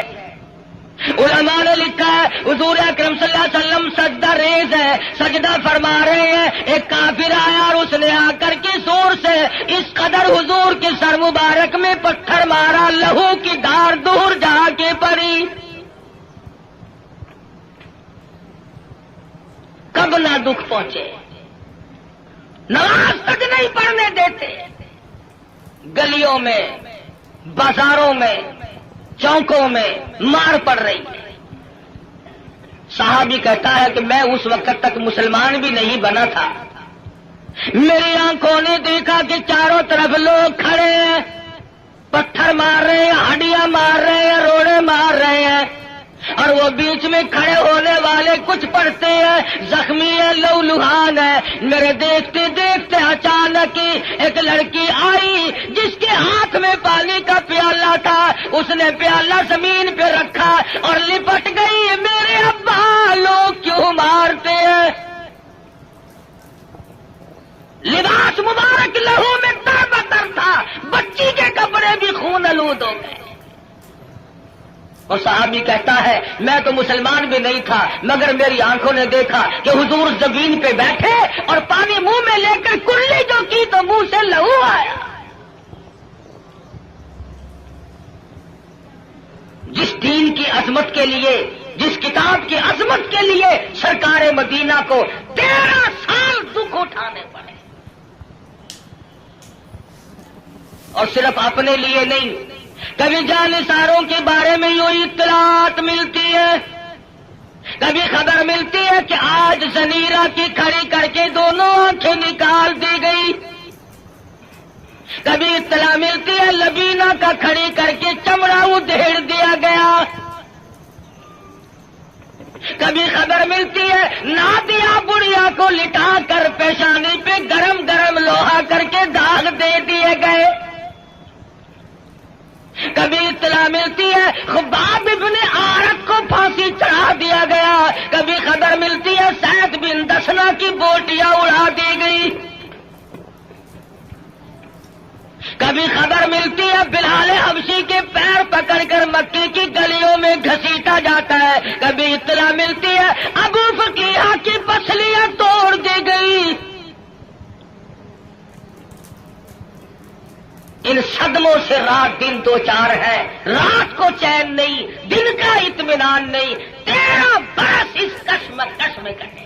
علماء نے لکھا ہے حضور اکرم صلی اللہ علیہ وسلم سجدہ ریز ہے، سجدہ فرما رہے ہیں، ایک کافر آیا اور اس نے آ کر کے زور سے اس قدر حضور کے سر مبارک میں پتھر مارا، لہو کی دھار دور جا کے پڑی۔ کب نہ دکھ پہنچے، نماز تک نہیں پڑھنے دیتے، گلیوں میں بازاروں میں چوکوں میں مار پڑ رہی ہے۔ صحابی کہتا ہے کہ میں اس وقت تک مسلمان بھی نہیں بنا تھا، میری آنکھوں نے دیکھا کہ چاروں طرف لوگ کھڑے ہیں، پتھر مار رہے ہیں، ہڈیاں مار رہے ہیں، روڑے مار رہے ہیں، اور وہ بیچ میں کھڑے ہونے والے کچھ پڑھتے ہیں، زخمی ہے، لہو لہان ہے۔ میرے دیکھتے دیکھتے اچانک ایک لڑکی آئی جس کے ہاتھ میں پانی کا پیالہ تھا، اس نے پیالہ زمین پہ رکھا اور لپٹ گئی، میرے ابا لوگ کیوں مارتے ہیں؟ لباس مبارک لہو میں تر بتر تھا، بچی کے کپڑے بھی خون آلود ہو گئے۔ اور صحابی کہتا ہے میں تو مسلمان بھی نہیں تھا، مگر میری آنکھوں نے دیکھا کہ حضور زمین پہ بیٹھے اور پانی منہ میں لے کر کلی جو کی تو منہ سے لہو آیا۔ جس دین کی عظمت کے لیے، جس کتاب کی عظمت کے لیے سرکار مدینہ کو 13 سال دکھ اٹھانے پڑے، اور صرف اپنے لیے نہیں، کبھی جانثاروں کے بارے میں یوں اطلاعات ملتی ہے، کبھی خبر ملتی ہے کہ آج زنیرہ کی کھڑی کر کے دونوں آنکھیں نکال دی گئی، کبھی اطلاع ملتی ہے لبینہ کا کھڑی کر کے چمڑا ادھیڑ دیا گیا، کبھی خبر ملتی ہے نادیہ بڑھیا کو لٹا کر پیشانی پہ گرم گرم لوہا کر کے داغ دے دیے گئے، کبھی اطلاع ملتی ہے خباب ابن عارت کو پھانسی چڑھا دیا گیا، کبھی خبر ملتی ہے سعد بن دسنا کی بوٹیاں اڑا دی گئی، کبھی خبر ملتی ہے بلال حبشی کے پیر پکڑ کر مکے کی گلیوں میں گھسیٹا جاتا ہے، کبھی اطلاع ملتی ہے ابو فقیہ کی پسلیاں توڑ دی گئی۔ ان صدموں سے رات دن دو چار ہے، رات کو چین نہیں، دن کا اطمینان نہیں، 13 برس اس کشمکش میں کٹے۔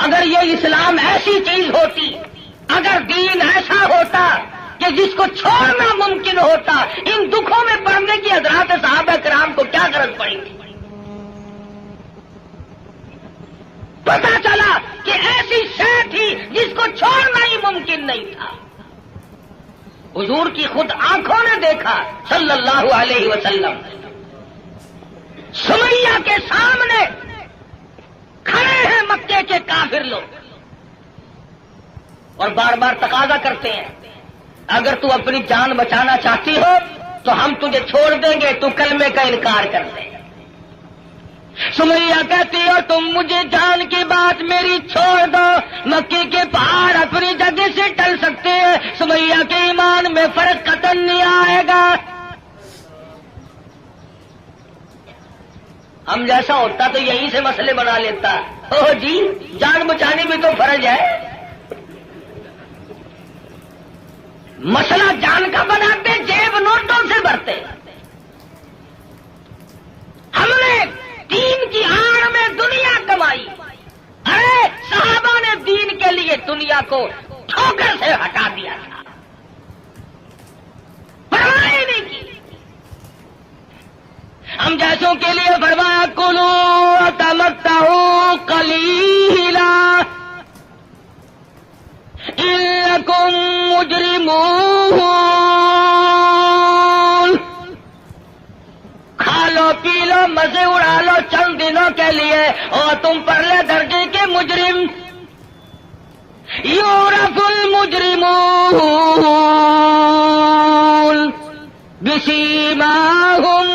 اگر یہ اسلام ایسی چیز ہوتی، اگر دین ایسا ہوتا کہ جس کو چھوڑنا ممکن ہوتا، ان دکھوں میں پڑنے کی حضرات صحابہ کرام کو کیا غرض پڑی تھی؟ پتا چلا کہ ایسی شے تھی جس کو چھوڑنا ہی ممکن نہیں تھا۔ حضور کی خود آنکھوں نے دیکھا صلی اللہ علیہ وسلم، سمیہ کے سامنے کھڑے ہیں مکے کے کافر لوگ اور بار بار تقاضا کرتے ہیں اگر تو اپنی جان بچانا چاہتی ہو تو ہم تجھے چھوڑ دیں گے، تو کلمے کا انکار کر دے۔ سمیہ کہتی اور تم مجھے جان کی بات میری چھوڑ دو، مکی کے پہاڑ اپنی جگہ سے ٹل سکتے ہیں، سمیہ کے ایمان یہ فرق قطعاً نہیں آئے گا. ہم جیسا ہوتا تو یہیں سے مسئلے بنا لیتا. او جی جان بچانی بھی تو فرض ہے. مسئلہ جان کا بناتے جیب نوٹوں سے بھرتے. ہم نے دین کی آڑ میں دنیا کمائی. ارے صحابہ نے دین کے لیے دنیا کو ٹھوکر سے ہٹا دیا تھا, پرواہ ہی نہیں کی. ہم جیسوں کے لیے فرمایا کلو تمتعوا قلیلا انکم مجرمون. کھا لو پی لو مزے اڑا لو چند دنوں کے لیے اور تم پرلے درجے کے مجرم. یعرف المجرمون بسیماہم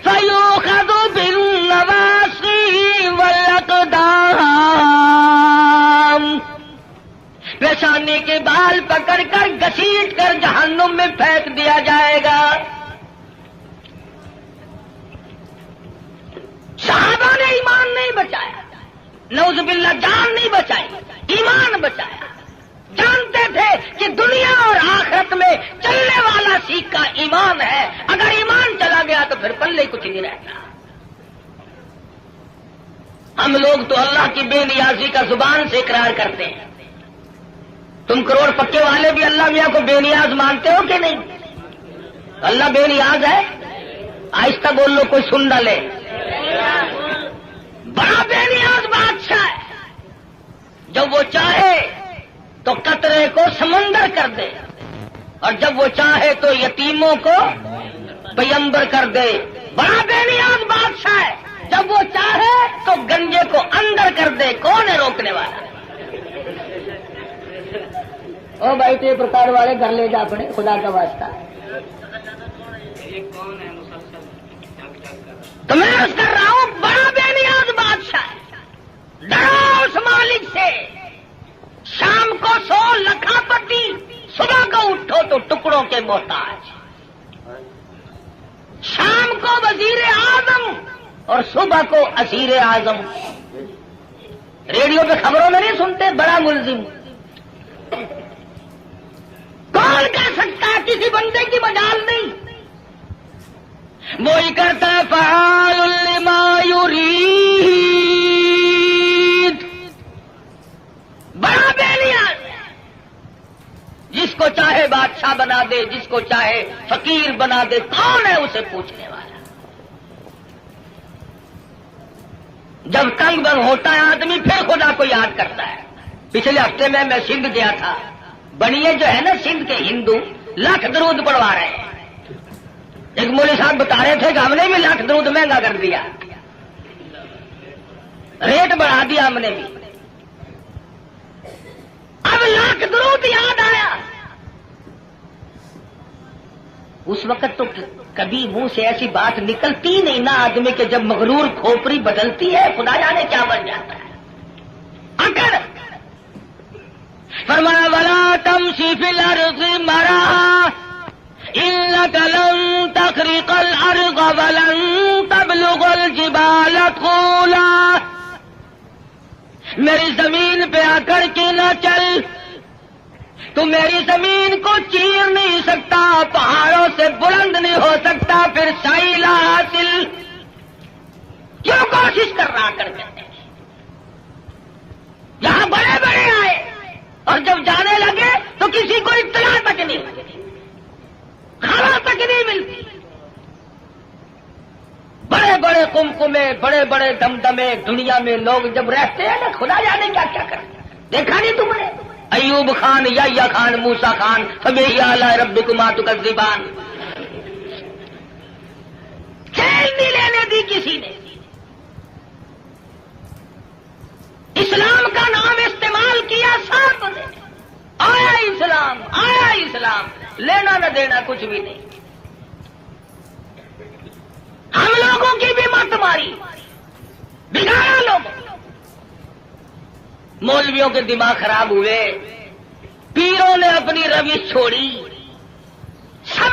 فیؤخذ بالنواصی والاقدام. پیشانی کے بال پکڑ کر گھسیٹ کر جہنم میں پھینک دیا جائے گا. صحابہ نے ایمان نہیں بچایا, نعوذ باللہ جان نہیں بچائی, ایمان بچایا. جانتے تھے کہ دنیا اور آخرت میں چلنے والا سیکھا ایمان ہے. اگر ایمان چلا گیا تو پھر پلے کچھ نہیں رہتا. ہم لوگ تو اللہ کی بے نیازی کا زبان سے اقرار کرتے ہیں. تم کروڑ پکے والے بھی اللہ میاں کو بے نیاز مانتے ہو کہ نہیں؟ اللہ بے نیاز ہے؟ آہستہ بول لو کوئی سن نہ لے. بڑا بے نیاز بادشاہ ہے. جب وہ چاہے تو قطرے کو سمندر کر دے, اور جب وہ چاہے تو یتیموں کو پیمبر کر دے. بڑا بے نیاز بادشاہ ہے. جب وہ چاہے تو گنجے کو اندر کر دے. کون ہے روکنے والا؟ او بھائی تو یہ پرکار والے گھر لے جا اپنے, خدا کا واسطہ. تو میں عرض کر رہا ہوں بڑا بے نیاز بادشاہ ہے. ڈرو اس مالک سے. شام کو سو لکھا پتی, صبح کو اٹھو تو ٹکڑوں کے محتاج. شام کو وزیر اعظم اور صبح کو اسیر اعظم. ریڈیو پہ خبروں میں نہیں سنتے بڑا ملزم. کون کہہ سکتا ہے کسی بندے کی مجال نہیں. وہی کرتا ہے فعال لما یرید. بڑا بے نیاز ہے. جس کو چاہے بادشاہ بنا دے, جس کو چاہے فقیر بنا دے. کون ہے اسے پوچھنے والا؟ جب تنگ بنگ ہوتا ہے آدمی پھر خدا کو یاد کرتا ہے. پچھلے ہفتے میں سندھ گیا تھا. بنیے جو ہے نا سندھ کے ہندو لاکھ درود پڑھوا رہے ہیں. ایک مولوی صاحب بتا رہے تھے کہ ہم نے بھی لاکھ درود مہنگا کر دیا, ریٹ بڑھا دیا ہم نے بھی. اب لاکھ درود یاد آیا. اس وقت تو کبھی منہ سے ایسی بات نکلتی نہیں نا آدمی کے. جب مغرور کھوپڑی بدلتی ہے خدا جانے کیا بن جاتا ہے. اگر فرمایا ولا تمشی فی الارض مرحا انک لن تخرق الارض ولن تبلغ الجبال طولا. میری زمین پہ آ کر کے نہ چل, تو میری زمین کو چیر نہیں سکتا, پہاڑوں سے بلند نہیں ہو سکتا, پھر سائلہ حاصل کیوں کوشش کر رہا کرتے ہیں. یہاں بڑے بڑے آئے اور جب جانے لگے تو کسی کو اطلاع تک نہیں ملتی, کھانا تک نہیں ملتی. بڑے بڑے کمکمے, بڑے بڑے دمدمے دنیا میں لوگ جب رہتے ہیں نا خدا جانے کیا کیا کرتے ہیں. دیکھا نہیں تم نے ایوب خان, یحییٰ خان, موسیٰ خان, فبأي آلاء ربكما تكذبان. چین نہیں لینے دی کسی نے. اسلام کا نام استعمال کیا ساتھ نے. آیا اسلام, آیا اسلام, لینا نہ دینا کچھ بھی نہیں. ہم لوگوں کی بھی مت ماری, بگاڑا لوگ. مولویوں کے دماغ خراب ہوئے, پیروں نے اپنی روش چھوڑی,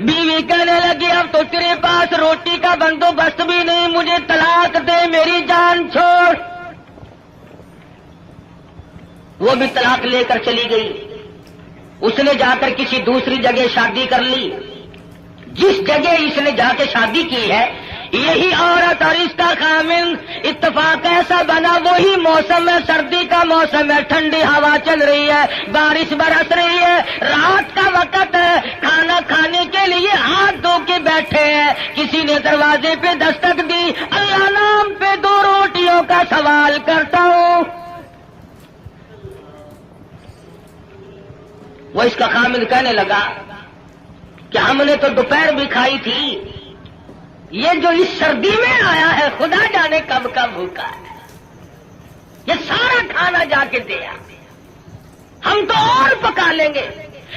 بیوی کہنے لگی اب تو تیرے پاس روٹی کا بندوبست بھی نہیں، مجھے طلاق دے، میری جان چھوڑ۔ وہ بھی طلاق لے کر چلی گئی۔ اس نے جا کر کسی دوسری جگہ شادی کر لی۔ جس جگہ اس نے جا کے شادی کی ہے یہی عورت اور اس کا خامن، اتفاق ایسا بنا وہی موسم ہے، سردی کا موسم ہے، ٹھنڈی ہوا چل رہی ہے، بارش برس رہی ہے، رات کا وقت ہے، کھانا کھانے کے لیے ہاتھ دھو کے بیٹھے ہیں، کسی نے دروازے پہ دستک دی، اللہ نام پہ 2 روٹیوں کا سوال کرتا ہوں۔ وہ اس کا خامن کہنے لگا کہ ہم نے تو دوپہر بھی کھائی تھی، یہ جو اس سردی میں آیا ہے خدا جانے کب کا بھوکا ہے، یہ سارا کھانا جا کے دیا، ہم تو اور پکا لیں گے،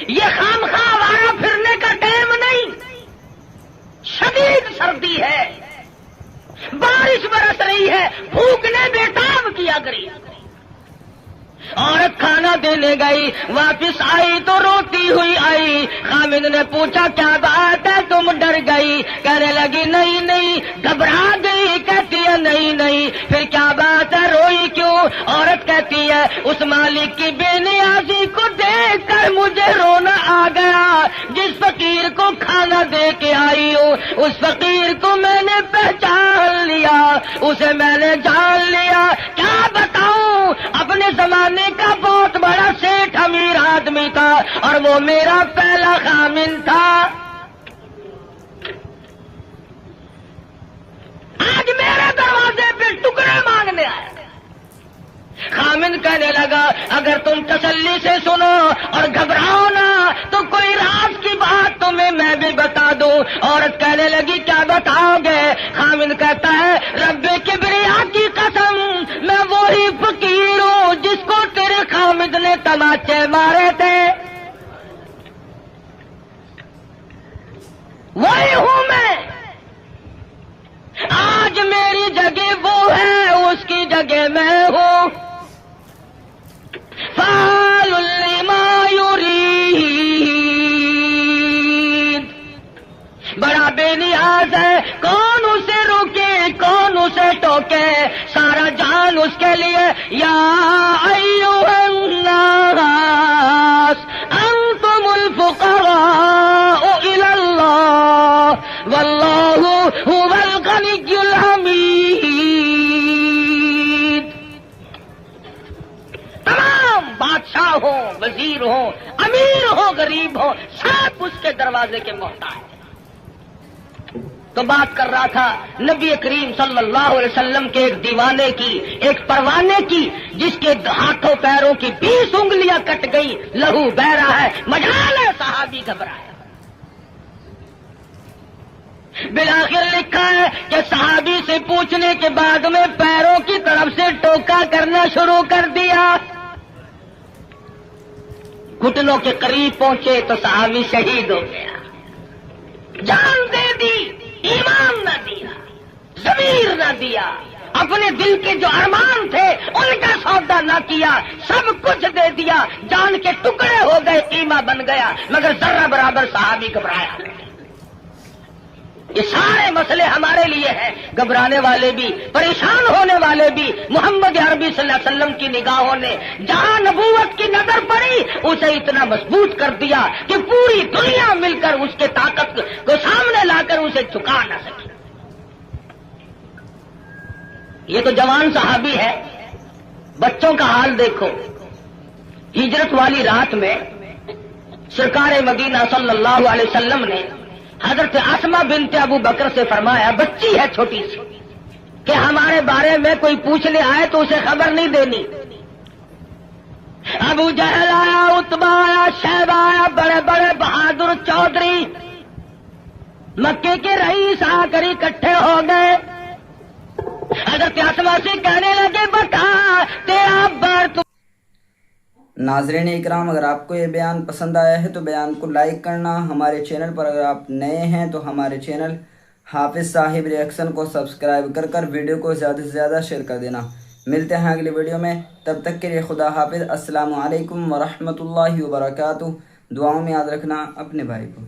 یہ خام خواہ آوارہ پھرنے کا ٹائم نہیں، شدید سردی ہے، بارش برس رہی ہے، بھوک نے بےتاب کیا کری۔ عورت کھانا دینے گئی، واپس آئی تو روتی ہوئی آئی۔ خامد نے پوچھا کیا بات ہے، تم ڈر گئی؟ کہنے لگی نہیں نہیں، گھبرا گئی۔ کہتی ہے نہیں نہیں، پھر کیا بات ہے، روئی کیوں؟ عورت کہتی ہے اس مالک کی بے نیازی کو دیکھ کر مجھے رونا آ گیا، جس فقیر کو کھانا دے کے آئی ہوں اس فقیر کو میں نے پہچان لیا، اسے میں نے جان لیا۔ کیا بتاؤں، اپنے زمانے کا بہت بڑا سیٹھ امیر آدمی تھا اور وہ میرا پہلا خامن تھا، آج میرے دروازے پہ ٹکڑے مانگنے آیا۔ خامن کہنے لگا اگر تم تسلی سے سنو اور گھبراؤ نہ تو کوئی راز کی بات تمہیں میں بھی بتا دوں۔ عورت کہنے لگی کیا بتاؤ گے؟ خامن کہتا ہے رب کبریا کی قسم، میں وہی فقیر ہوں جس کو تیرے خامد نے تماچے مارے تھے، وہی ہوں میں۔ آج میری جگہ وہ ہے، اس کی جگہ میں ہوں۔ فعال لما یرید، بڑا بے نیاز ہے، کون اسے روکے کون اسے ٹوکے، سارا جان اس کے لیے۔ یا ایھا الناس انتم الفقراء الی اللہ واللہ هو الغنی الحمید۔ تمام بادشاہ ہو، وزیر ہو، امیر ہو، غریب ہو، سب اس کے دروازے کے محتاج۔ تو بات کر رہا تھا نبی کریم صلی اللہ علیہ وسلم کے ایک دیوانے کی، ایک پروانے کی، جس کے ہاتھوں پیروں کی 20 انگلیاں کٹ گئی، لہو بہ رہا ہے، مجال ہے، صحابی گھبرائے۔ بالآخر لکھا ہے کہ صحابی سے پوچھنے کے بعد میں پیروں کی طرف سے ٹوکا کرنا شروع کر دیا، گھٹنوں کے قریب پہنچے تو صحابی شہید ہو گیا، جان دے دی، ایمان نہ دیا، ضمیر نہ دیا، اپنے دل کے جو ارمان تھے ان کا سودا نہ کیا، سب کچھ دے دیا، جان کے ٹکڑے ہو گئے، قیمہ بن گیا، مگر ذرہ برابر صحابی گھبرایا۔ یہ سارے مسئلے ہمارے لیے ہیں، گھبرانے والے بھی، پریشان ہونے والے بھی۔ محمد عربی صلی اللہ علیہ وسلم کی نگاہوں نے جہاں نبوت کی نظر پڑی اسے اتنا مضبوط کر دیا کہ پوری دنیا مل کر اس کے طاقت کو سامنے لا کر اسے جھکا نہ سکی۔ یہ تو جوان صحابی ہے، بچوں کا حال دیکھو۔ ہجرت والی رات میں سرکار مدینہ صلی اللہ علیہ وسلم نے حضرت اسما بنت ابو بکر سے فرمایا، بچی ہے چھوٹی سی، کہ ہمارے بارے میں کوئی پوچھنے آئے تو اسے خبر نہیں دینی۔ ابو جہل آیا، عتبہ آیا، شیبہ آیا، بڑے بڑے بہادر چودھری مکے کے رئیس آ کر اکٹھے ہو گئے، حضرت اسما سے کہنے لگے بتا تیرا بار تو۔ ناظرین اکرام، اگر آپ کو یہ بیان پسند آیا ہے تو بیان کو لائک کرنا، ہمارے چینل پر اگر آپ نئے ہیں تو ہمارے چینل حافظ صاحب ریئیکشن کو سبسکرائب کر ویڈیو کو زیادہ سے زیادہ شیئر کر دینا۔ ملتے ہیں اگلی ویڈیو میں، تب تک کے لیے خدا حافظ۔ السلام علیکم ورحمۃ اللہ وبرکاتہ۔ دعاؤں میں یاد رکھنا اپنے بھائی کو۔